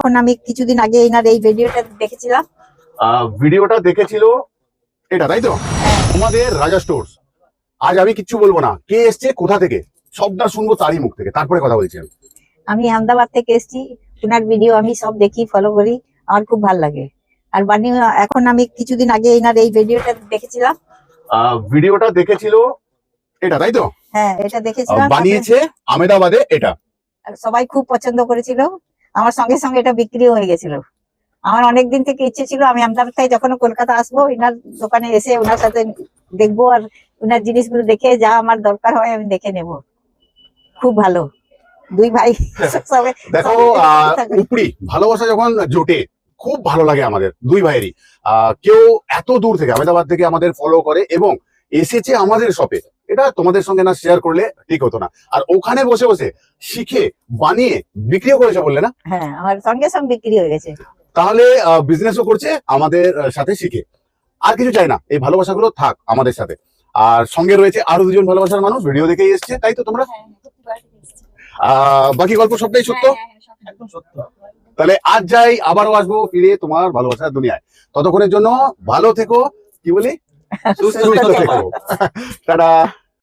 এখন আমি কিছুদিন আগে এনার এই ভিডিওটা দেখেছিলাম। ভিডিওটা দেখেছিল এটা, তাই তো? আমাদের রাজা স্টোর্স। আজ আমি কিচ্ছু বলবো না, কে এসছে কোথা থেকে সবটা শুনবো তারই মুখ থেকে, তারপরে কথা বলছি। আমি আহমেদাবাদ থেকে এসেছি। ওনার ভিডিও আমি সব দেখি, ফলো করি, আমার খুব ভালো লাগে। আর বানি এখন আমি কিছুদিন আগে এনার এই ভিডিওটা দেখেছিলাম। ভিডিওটা দেখেছিল এটা, তাই তো? হ্যাঁ, এটা দেখেছিলাম। বানিয়েছে আহমেদাবাদে এটা। সবাই খুব পছন্দ করেছিল। আমার সঙ্গে সঙ্গে এটা বিক্রিও হয়ে গেছিল। আমার অনেকদিন থেকে ইচ্ছে ছিল আমি আহমেদাবাদ থেকে যখন কলকাতা আসবো এনার দোকানে এসে ওনার সাথে দেখবো, আর ওনার জিনিসগুলো দেখে যা আমার দরকার হয় আমি দেখে নেব। খুব ভালো দুই ভাই। দেখো, উপরি ভালোবাসা যখন জোটে খুব ভালো লাগে আমাদের দুই ভাইয়েরই। কেউ এত দূর থেকে আহমেদাবাদ থেকে আমাদের ফলো করে এবং এসেছে আমাদের শপে, এটা তোমাদের সঙ্গে না শেয়ার করলে ঠিক হতো না। আর ওখানে বসে বসে শিখে বানিয়ে বিক্রিও করেছে বললে না? হ্যাঁ, আমার সঙ্গে সঙ্গে বিক্রি হয়ে গেছে। তাহলে বিজনেসও করছে আমাদের সাথে শিখে। আর কিছু চাই না, এই ভালোবাসাগুলো থাক আমাদের সাথে। আর সঙ্গে রয়েছে আরো দুজন ভালোবাসার মানুষ, ভিডিও দেখেই এসছে, তাই তো তোমরা? বাকি গল্প সবটাই সত্য, একদম সত্য। তাহলে আজ যাই, আবারও আসবো ফিরে তোমার ভালোবাসার দুনিয়ায়। ততক্ষণের জন্য ভালো থেকো, কি বলি, সুস্থ থেকো। টাটা।